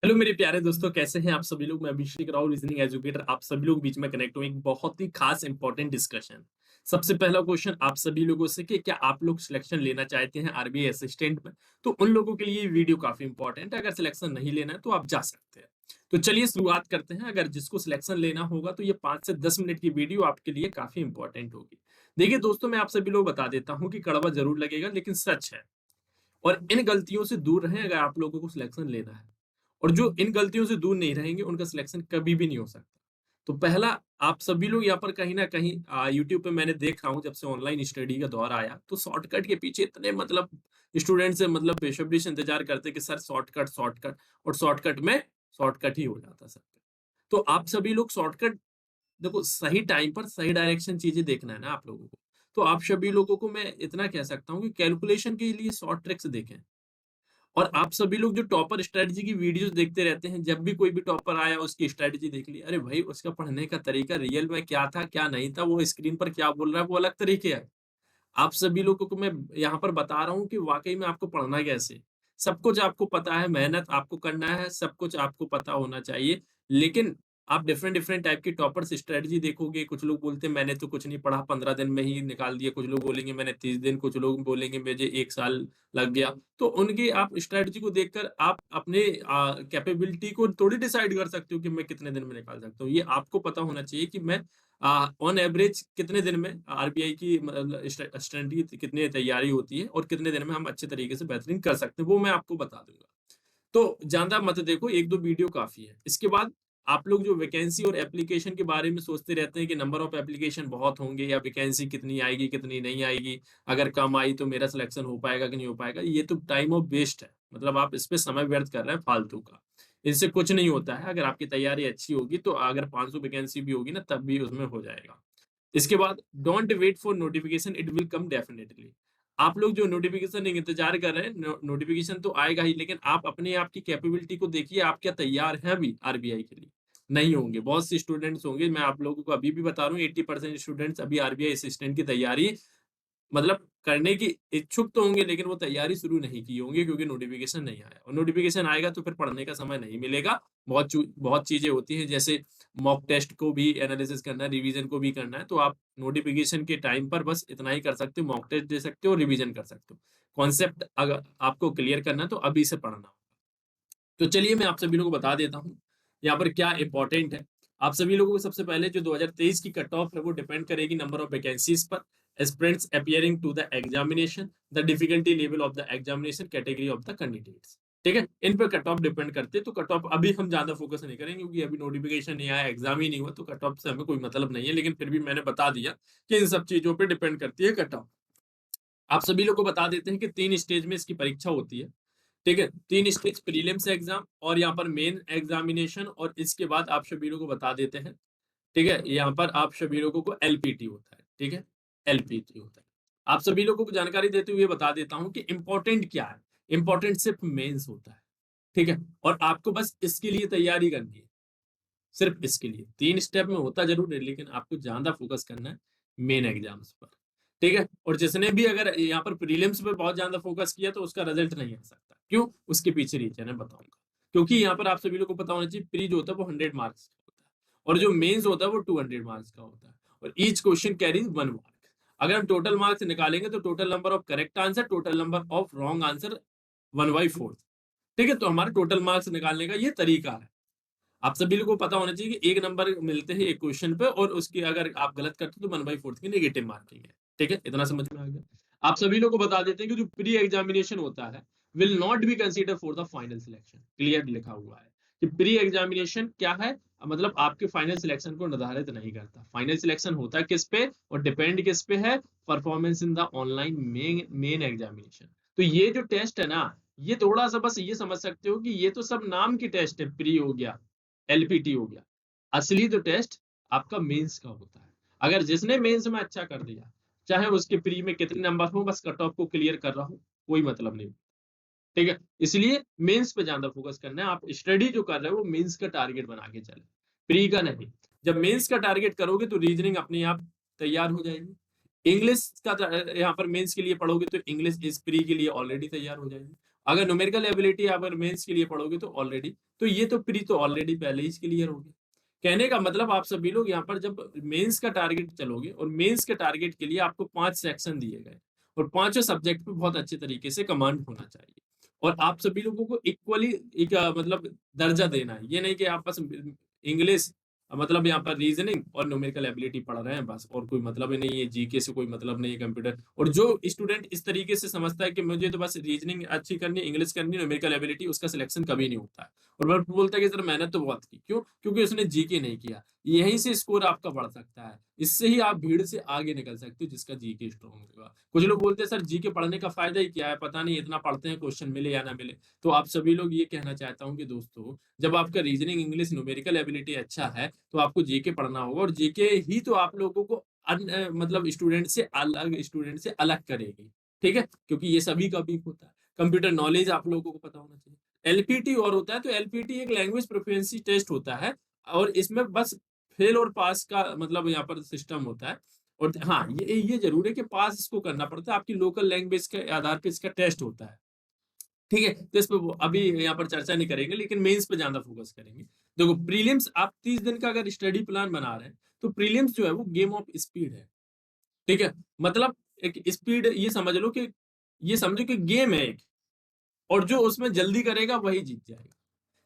Hello मेरे प्यारे दोस्तों, कैसे हैं आप सभी लोग। मैं अभिषेक राव, रीजनिंग एजुकेटर, आप सभी लोग बीच में कनेक्ट हुए एक बहुत ही खास इंपॉर्टेंट डिस्कशन। सबसे पहला क्वेश्चन आप सभी लोगों से कि क्या आप लोग सिलेक्शन लेना चाहते हैं आरबीआई असिस्टेंट में। तो उन लोगों के लिए ये वीडियो काफी इंपॉर्टेंट है। अगर सिलेक्शन नहीं लेना है तो आप जा सकते हैं। तो चलिए शुरुआत करते हैं। अगर जिसको सिलेक्शन लेना होगा तो ये 5 से 10 मिनट की वीडियो आपके लिए काफी इंपॉर्टेंट होगी। देखिए दोस्तों, मैं आप सभी लोग बता देता हूँ कि कड़वा जरूर लगेगा लेकिन सच है। और इन गलतियों से दूर रहें अगर आप लोगों को सिलेक्शन लेना है। और जो इन गलतियों से दूर नहीं रहेंगे उनका सिलेक्शन कभी भी नहीं हो सकता। तो पहला, आप सभी लोग यहाँ पर कहीं ना कहीं यूट्यूब पे मैंने देखा हूँ, जब से ऑनलाइन स्टडी का दौर आया तो शॉर्टकट के पीछे इतने मतलब स्टूडेंट से मतलब बेसब्री से इंतजार करते कि सर शॉर्टकट शॉर्टकट। और शॉर्टकट में शॉर्टकट ही हो जाता सबका। तो आप सभी लोग शॉर्टकट, देखो सही टाइम पर सही डायरेक्शन चीजें देखना है ना आप लोगों को। तो आप सभी लोगों को मैं इतना कह सकता हूँ कि कैलकुलेशन के लिए शॉर्ट ट्रिक्स देखें। और आप सभी लोग जो टॉपर स्ट्रेटजी की वीडियोस देखते रहते हैं, जब भी कोई भी टॉपर आया उसकी स्ट्रेटजी देख ली। अरे भाई, उसका पढ़ने का तरीका रियल में क्या था क्या नहीं था, वो स्क्रीन पर क्या बोल रहा है वो अलग तरीके है। आप सभी लोगों को मैं यहाँ पर बता रहा हूँ कि वाकई में आपको पढ़ना कैसे है। सब कुछ आपको पता है, मेहनत आपको करना है, सब कुछ आपको पता होना चाहिए। लेकिन आप डिफरेंट डिफरेंट टाइप की टॉपर्स स्ट्रेटजी देखोगे। कुछ लोग बोलते हैं मैंने तो कुछ नहीं पढ़ा, 15 दिन में ही निकाल दिया। कुछ लोग बोलेंगे मैंने 30 दिन, कुछ लोग बोलेंगे मुझे 1 साल लग गया। तो उनकी आप स्ट्रेटजी को देखकर आप अपने कैपेबिलिटी को थोड़ी डिसाइड कर सकते हो कि मैं कितने दिन में निकाल सकता हूँ। ये आपको पता होना चाहिए कि मैं ऑन एवरेज कितने दिन में आरबीआई की मतलब स्टडी की कितनी तैयारी होती है और कितने दिन में हम अच्छे तरीके से बेहतरीन कर सकते हैं, वो मैं आपको बता दूंगा। तो ज्यादा मत देखो, एक दो वीडियो काफी है। इसके बाद आप लोग जो वैकेंसी और एप्लीकेशन के बारे में सोचते रहते हैं कि नंबर ऑफ एप्लीकेशन बहुत होंगे या वैकेंसी कितनी आएगी कितनी नहीं आएगी, अगर कम आई तो मेरा सिलेक्शन हो पाएगा कि नहीं हो पाएगा, ये तो टाइम ऑफ वेस्ट है। मतलब आप इस पे समय व्यर्थ कर रहे हैं फालतू का। इससे कुछ नहीं होता है। अगर आपकी तैयारी अच्छी होगी तो अगर 500 वैकेंसी भी होगी ना तब भी उसमें हो जाएगा। इसके बाद don't wait for notification, it will come definitely. आप लोग जो नोटिफिकेशन इंतजार कर रहे हैं, नोटिफिकेशन तो आएगा ही, लेकिन आप अपने आप की कैपेबिलिटी को देखिए। आप क्या तैयार हैं अभी आरबीआई के लिए? नहीं होंगे। बहुत से स्टूडेंट्स होंगे, मैं आप लोगों को अभी भी बता रहा हूँ, 80% स्टूडेंट्स अभी आरबीआई असिस्टेंट की तैयारी मतलब करने की इच्छुक तो होंगे, लेकिन वो तैयारी शुरू नहीं की होंगी क्योंकि नोटिफिकेशन नहीं आया। और नोटिफिकेशन आएगा तो फिर पढ़ने का समय नहीं मिलेगा। बहुत चीजें होती हैं, जैसे मॉक टेस्ट को भी एनालिसिस करना है, रिवीजन को भी करना है। तो आप नोटिफिकेशन के टाइम पर बस इतना ही कर सकते हो, मॉक टेस्ट दे सकते हो, रिवीजन कर सकते हो। कॉन्सेप्ट अगर आपको क्लियर करना है तो अभी से पढ़ना होगा। तो चलिए मैं आप सभी लोगों को बता देता हूँ यहाँ पर क्या इंपॉर्टेंट है। आप सभी लोगों को सबसे पहले जो 2023 की कट ऑफ है वो डिपेंड करेगी नंबर ऑफ वैकेंसीज पर, aspirants appearing to the examination, the difficulty level of the examination, category of the candidates. ठीक है, इन पर कट ऑफ डिपेंड करते हैं। तो कट ऑफ अभी हम ज्यादा फोकस नहीं करेंगे क्योंकि अभी नोटिफिकेशन नहीं आया, एग्जाम ही नहीं हुआ, तो कट ऑफ से हमें कोई मतलब नहीं है। लेकिन फिर भी मैंने बता दिया कि इन सब चीजों पर डिपेंड करती है कट ऑफ। आप सभी लोग को बता देते हैं कि 3 स्टेज में इसकी परीक्षा होती है। ठीक है, 3 स्टेज प्रीलिम्स एग्जाम और यहाँ पर मेन एग्जामिनेशन, और इसके बाद आप सभी लोगों को बता देते हैं। ठीक है, यहाँ पर आप सभी लोगों को एलपीटी होता है। ठीक है, एलपीटी होता है। आप सभी लोगों को जानकारी देते हुए बता देता हूँ कि इंपॉर्टेंट क्या है। इंपॉर्टेंट सिर्फ मेंस होता है। ठीक है, और आपको बस इसके लिए तैयारी करनी है। सिर्फ इसके लिए 3 स्टेप में होता जरूर है, लेकिन आपको ज्यादा फोकस करना है मेन एग्जाम्स पर। ठीक है, और जिसने भी अगर यहाँ पर प्रीलिम्स पे बहुत ज्यादा फोकस किया तो उसका रिजल्ट नहीं आ सकता। क्यों? उसके पीछे रीजन है, बताऊंगा। क्योंकि यहाँ पर आप सभी लोग को पता होना चाहिए, प्री जो होता है वो 100 मार्क्स का होता है और जो मेन्स होता है वो 200 मार्क्स का होता है। और ईच क्वेश्चन कैरीज 1 मार्क। अगर हम टोटल मार्क्स निकालेंगे तो total number of correct answer, total number of wrong answer 1/4। ठीक है, तो हमारे टोटल मार्क्स निकालने का ये तरीका है। आप सभी लोगों को पता होना चाहिए कि 1 नंबर मिलते हैं एक क्वेश्चन पे, और उसके अगर आप गलत करते हो तो 1/4 की नेगेटिव मार्किंग है। ठीक है, इतना समझ में आ गया। आप सभी लोगों को बता देते हैं कि जो प्री एग्जामिनेशन होता है will not be consider for the final selection. Clear लिखा हुआ है कि प्री एग्जामिनेशन क्या है, मतलब आपके फाइनल सिलेक्शन को निर्धारित नहीं करता। फाइनल सिलेक्शन होता है किस पे और डिपेंड किस पे है? Performance in the online main examination. तो ये जो टेस्ट है ना, ये थोड़ा सा बस ये समझ सकते हो कि ये तो सब नाम की टेस्ट है। प्री हो गया, एलपीटी हो गया, असली तो टेस्ट आपका मेंस का होता है। अगर जिसने मेंस में अच्छा कर दिया, चाहे उसके प्री में कितने नंबर हो, बस कट ऑफ को क्लियर कर रहा हूं, कोई मतलब नहीं। ठीक है, इसलिए मेंस पे ज्यादा फोकस करना है। आप स्टडी जो कर रहे हो वो मेंस का टारगेट बना के चले, प्री का नहीं। जब मेंस का टारगेट करोगे तो रीजनिंग अपने आप तैयार हो जाएगी। इंग्लिश का यहाँ पर मेंस के लिए पढ़ोगे तो इंग्लिश इस प्री के लिए ऑलरेडी तैयार हो जाएगी। अगर न्यूमेरिकल एबिलिटी अगर मेंस के लिए पढ़ोगे तो ऑलरेडी, तो ये तो प्री तो ऑलरेडी पहले ही क्लियर हो गया। कहने का मतलब आप सभी लोग यहाँ पर जब मेंस का टारगेट चलोगे और मेंस के टारगेट के लिए आपको 5 सेक्शन दिए गए और पांचों सब्जेक्ट पे बहुत अच्छे तरीके से कमांड होना चाहिए और आप सभी लोगों को इक्वली एक मतलब दर्जा देना है। ये नहीं कि आप बस इंग्लिश मतलब यहाँ पर रीजनिंग और न्यूमेरिकल एबिलिटी पढ़ रहे हैं बस, और कोई मतलब ही नहीं है, जीके से कोई मतलब नहीं है कंप्यूटर। और जो स्टूडेंट इस तरीके से समझता है कि मुझे तो बस रीजनिंग अच्छी करनी, इंग्लिश करनी, न्यूमेरिकल एबिलिटी, उसका सिलेक्शन कभी नहीं होता है। और वह बोलता है कि सर मेहनत तो बहुत की, क्यों? क्योंकि उसने जीके नहीं किया। यहीं से स्कोर आपका बढ़ सकता है, इससे ही आप भीड़ से आगे निकल सकते हो जिसका जीके स्ट्रॉन्ग होगा। कुछ लोग बोलते हैं सर जीके पढ़ने का फायदा ही क्या है, पता नहीं इतना पढ़ते हैं क्वेश्चन मिले या ना मिले। तो आप सभी लोग ये कहना चाहता हूँ कि दोस्तों, जब आपका रीजनिंग, इंग्लिश, न्यूमेरिकल एबिलिटी अच्छा है तो आपको जीके पढ़ना होगा, और जीके ही तो आप लोगों को मतलब स्टूडेंट से अलग करेगी। ठीक है, क्योंकि ये सभी का वीक होता है। कंप्यूटर नॉलेज आप लोगों को पता होना चाहिए। एलपीटी और होता है, तो एलपीटी एक लैंग्वेज प्रोफिशिएंसी टेस्ट होता है और इसमें बस फेल और पास का मतलब यहाँ पर सिस्टम होता है। और हाँ, ये जरूर है कि पास इसको करना पड़ता है, आपकी लोकल लैंग्वेज के आधार पे इसका टेस्ट होता है। ठीक है, तो इस पे अभी यहाँ पर चर्चा नहीं करेंगे, लेकिन मेंस पे ज्यादा फोकस करेंगे। देखो प्रीलिम्स, आप 30 दिन का अगर स्टडी प्लान बना रहे हैं तो प्रीलिम्स जो है वो गेम ऑफ स्पीड है। ठीक है, मतलब एक स्पीड, ये समझो कि गेम है एक, और जो उसमें जल्दी करेगा वही जीत जाएगा।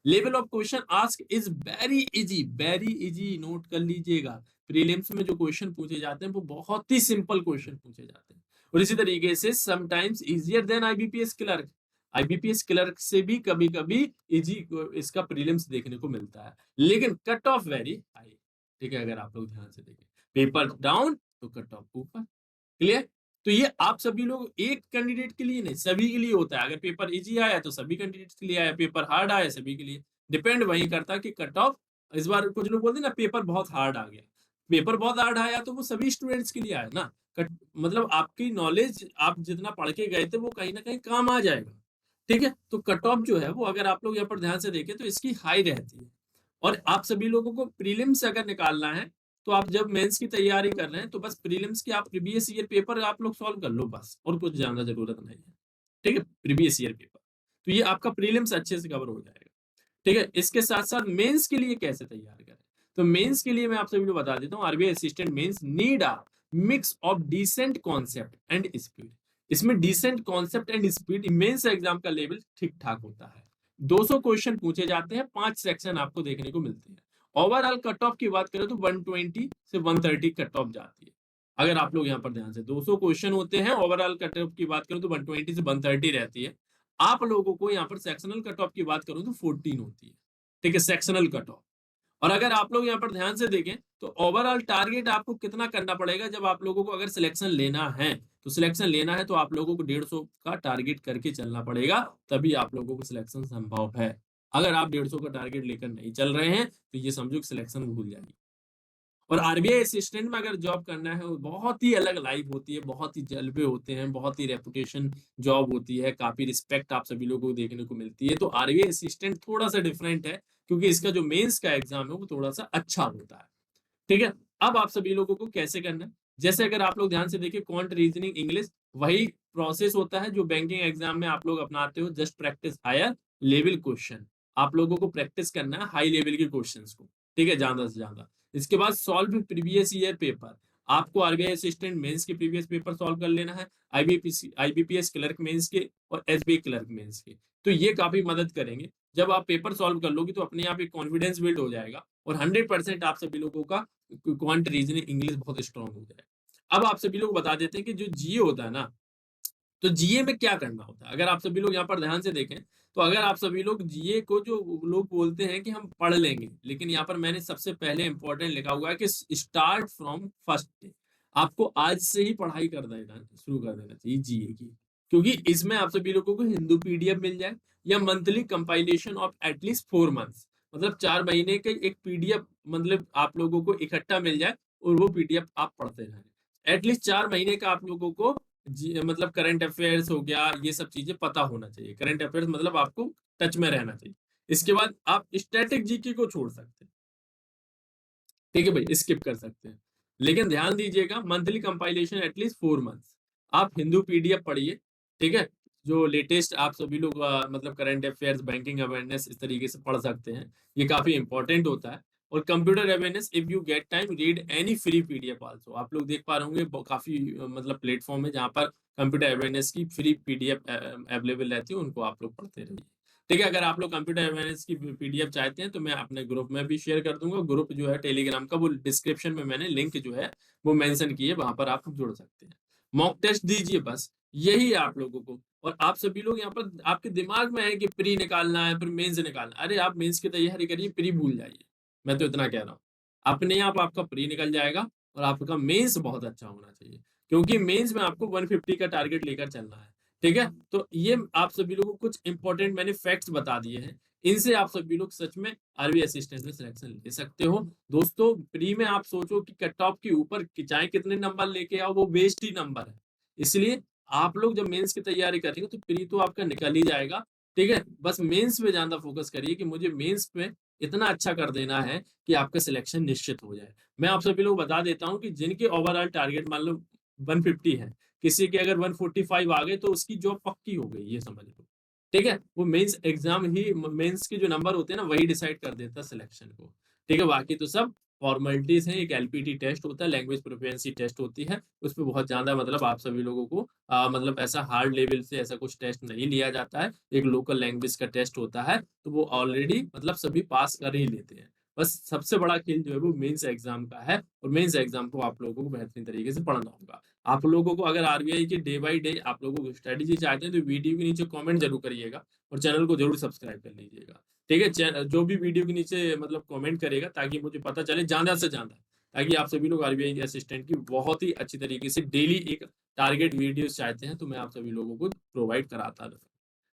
Level of question ask is very easy, very easy, note कर लीजिएगा। प्रीलिम्स में जो क्वेश्चन पूछे जाते हैं वो बहुत ही सिंपल क्वेश्चन पूछे जाते हैं, और इसी तरीके से sometimes easier than IBPS clerk, IBPS clerk से भी कभी कभी इजी इसका प्रीलिम्स देखने को मिलता है, लेकिन कट ऑफ वेरी हाई। ठीक है, अगर आप लोग ध्यान से देखें, पेपर डाउन तो कट ऑफ ऊपर। क्लियर? तो ये आप सभी लोग एक कैंडिडेट के लिए नहीं, सभी के लिए होता है। अगर पेपर इजी आया तो सभी कैंडिडेट्स के लिए आया, पेपर हार्ड आया सभी के लिए। डिपेंड वही करता है कि कट ऑफ, इस बार कुछ लोग बोलते हैं ना पेपर बहुत हार्ड आ गया, पेपर बहुत हार्ड आया तो वो सभी स्टूडेंट्स के लिए आया ना। कट मतलब आपकी नॉलेज, आप जितना पढ़ के गए थे वो कहीं ना कहीं काम आ जाएगा। ठीक है, तो कट ऑफ जो है वो अगर आप लोग यहाँ पर ध्यान से देखें तो इसकी हाई रहती है। और आप सभी लोगों को प्रीलिम्स अगर निकालना है तो आप जब मेंस की तैयारी कर रहे हैं तो बस प्रीलिम्स की आप प्रीवियस ईयर पेपर आप लोग सॉल्व कर लो बस, और कुछ जानना जरूरत नहीं है। ठीक है, प्रीवियस ईयर पेपर, तो ये आपका प्रीलिम्स अच्छे से कवर हो जाएगा। ठीक है, इसके साथ साथ मेंस के लिए कैसे तैयार करें, तो मेंस के लिए मैं आप सभी को बता देता हूँ, RBI assistant mains need a mix of decent concept and speed. इसमें decent concept and speed, mains exam का लेवल ठीक ठाक होता है। 200 क्वेश्चन पूछे जाते हैं, 5 सेक्शन आपको देखने को मिलते हैं। ओवरऑल कट ऑफ की बात करें तो 120 से 130 कट ऑफ जाती है। अगर आप लोग यहाँ पर ध्यान से, 200 क्वेश्चन होते हैं, ओवरऑल कट ऑफ की बात करें तो 120 से 130 रहती है। आप लोगों को यहाँ पर सेक्शनल कट ऑफ की बात करूं तो 14 होती है। ठीक है, सेक्शनल कट ऑफ। और अगर आप लोग यहाँ पर ध्यान से देखें तो ओवरऑल टारगेट आपको कितना करना पड़ेगा, जब आप लोगों को अगर सिलेक्शन लेना है, तो सिलेक्शन लेना है तो आप लोगों को 150 का टारगेट करके चलना पड़ेगा, तभी आप लोगों को सिलेक्शन संभव है। अगर आप 150 का टारगेट लेकर नहीं चल रहे हैं तो ये समझो कि सिलेक्शन भूल जाएगी। और आरबीआई असिस्टेंट में अगर जॉब करना है, वो बहुत ही अलग लाइफ होती है, बहुत ही जलवे होते हैं, बहुत ही रेपुटेशन जॉब होती है, काफी रिस्पेक्ट आप सभी लोगों को देखने को मिलती है। तो आरबीआई असिस्टेंट थोड़ा सा डिफरेंट है, क्योंकि इसका जो मेंस का एग्जाम है वो थोड़ा सा अच्छा होता है। ठीक है, अब आप सभी लोगों को कैसे करना है, जैसे अगर आप लोग ध्यान से देखिए, क्वांट, रीजनिंग, इंग्लिश, वही प्रोसेस होता है जो बैंकिंग एग्जाम में आप लोग अपनाते हो। Just practice higher level question, आप लोगों को प्रैक्टिस करना है हाई लेवल के क्वेश्चंस को। ठीक है, ज्यादा से ज्यादा। इसके बाद सॉल्व प्रीवियस ईयर पेपर, आपको आरबीआई असिस्टेंट मेंस के प्रीवियस पेपर सॉल्व कर लेना है, आईबीपीएस क्लर्क मेंस के और एसबीआई क्लर्क मेंस के। तो ये काफी मदद करेंगे। जब आप पेपर सॉल्व कर लोगे तो अपने आप एक कॉन्फिडेंस बिल्ड हो जाएगा, और 100% आप सभी लोगों का क्वांट, रीजनिंग, इंग्लिश बहुत स्ट्रांग हो जाएगा। अब आप सभी लोग बता देते हैं कि जो जीए होता है ना, तो जीए में क्या करना होता है। अगर आप सभी लोग यहाँ पर ध्यान से देखें तो अगर आप सभी लोग जीए को, जो लोग बोलते हैं कि हम पढ़ लेंगे, लेकिन यहाँ पर मैंने सबसे पहले इंपॉर्टेंट लिखा हुआ है कि स्टार्ट फ्रॉम फर्स्ट डे। आपको आज से ही पढ़ाई कर देना शुरू कर देना चाहिए जीए की, क्योंकि इसमें आप सभी लोगों को हिंदू पीडीएफ मिल जाए, या monthly compilation of at least 4 months, मतलब 4 महीने के एक पीडीएफ, मतलब आप लोगों को इकट्ठा मिल जाए, और वो पीडीएफ आप पढ़ते रहें। एटलीस्ट 4 महीने का आप लोगों को मतलब करंट अफेयर्स हो गया, ये सब चीजें पता होना चाहिए। करंट अफेयर्स मतलब आपको टच में रहना चाहिए। इसके बाद आप स्टैटिक जीके को छोड़ सकते हैं। ठीक है भाई, स्किप कर सकते हैं, लेकिन ध्यान दीजिएगा मंथली कंपाइलेशन एटलीस्ट 4 मंथ्स। आप हिंदू पीडीएफ पढ़िए। ठीक है, जो लेटेस्ट आप सभी लोग मतलब करंट अफेयर्स, बैंकिंग अवेयरनेस इस तरीके से पढ़ सकते हैं। ये काफ़ी इम्पोर्टेंट होता है। और computer awareness if you get time read any free PDF also. आप लोग देख पा रहे होंगे काफ़ी मतलब प्लेटफ़ॉर्म है जहाँ पर कंप्यूटर अवेयरनेस की फ्री पीडीएफ अवेलेबल रहती है, उनको आप लोग पढ़ते रहिए। ठीक है, अगर आप लोग कंप्यूटर अवेयरनेस की पीडीएफ चाहते हैं तो मैं अपने ग्रुप में भी शेयर कर दूँगा। ग्रुप जो है टेलीग्राम का वो डिस्क्रिप्शन में मैंने लिंक जो है वो मेंशन की है, वहाँ पर आप जुड़ सकते हैं। मॉक टेस्ट दीजिए बस, यही है आप लोगों को। और आप सभी लोग यहाँ पर आपके दिमाग में है कि प्री निकालना है, फिर मेंस निकालना है। अरे आप मेंस की तैयारी करिए, प्री भूल जाइए। मैं तो इतना कह रहा हूँ। अपने आप आपका प्री निकल जाएगा और आपका मेंस बहुत अच्छा होना चाहिए। क्योंकि मेंस में आपको 150 का टारगेट लेकर चलना है। ठीक है? तो ये आप सभी लोगों को कुछ इंपॉर्टेंट मैंने फैक्ट्स बता दिए हैं। इनसे आप सभी लोग सच में आर्मी असिस्टेंट में सिलेक्शन ले सकते हो। दोस्तों प्री में आप सोचो कि कट ऑफ के ऊपर चाहे कितने नंबर लेके आओ, वो वेस्ट ही नंबर है। इसलिए आप लोग जब मेंस की तैयारी करेंगे तो प्री तो आपका निकल ही जाएगा। ठीक है? बस मेंस पे ज़्यादा फोकस करिए कि मुझे मेंस में इतना अच्छा कर देना है कि आपका सिलेक्शन निश्चित हो जाए। मैं आप सभी लोग बता देता हूँ कि जिनके ओवरऑल टारगेट मान लो 150 है, किसी के अगर 145 आ गए तो उसकी जॉब पक्की हो गई, ये समझ लो। ठीक है? वो मेंस एग्ज़ाम ही मेंस के जो नंबर होते हैं ना वही डिसाइड कर देता है सिलेक्शन को। ठीक है? बाकी तो सब फॉर्मेलिटीज़ हैं। एक एलपीटी टेस्ट होता है, लैंग्वेज प्रोफिशिएंसी टेस्ट होती है। उसपे बहुत ज़्यादा मतलब आप सभी लोगों को मतलब ऐसा हार्ड लेवल से ऐसा कुछ टेस्ट नहीं लिया जाता है। एक लोकल लैंग्वेज का टेस्ट होता है, तो वो ऑलरेडी मतलब सभी पास कर ही लेते हैं। बस सबसे बड़ा खेल जो है वो मेंस एग्ज़ाम का है और मेंस एग्ज़ाम को आप लोगों को बेहतरीन तरीके से पढ़ना होगा। आप लोगों को अगर आरबीआई की डे बाय डे आप लोगों को स्ट्रैटेजी चाहते हैं तो वीडियो के नीचे कमेंट ज़रूर करिएगा और चैनल को ज़रूर सब्सक्राइब कर लीजिएगा। ठीक है? जो भी वीडियो के नीचे मतलब कमेंट करेगा ताकि मुझे पता चले ज़्यादा से ज़्यादा, ताकि आप सभी लोग आरबीआई के असिस्टेंट की बहुत ही अच्छी तरीके से डेली एक टारगेट वीडियोज़ चाहते हैं तो मैं आप सभी लोगों को प्रोवाइड कराता रहूँ।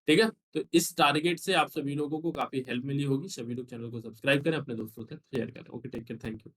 ठीक है? तो इस टारगेट से आप सभी लोगों को काफ़ी हेल्प मिली होगी। सभी लोग चैनल को सब्सक्राइब करें, अपने दोस्तों तक शेयर करें। Okay, take care, thank you.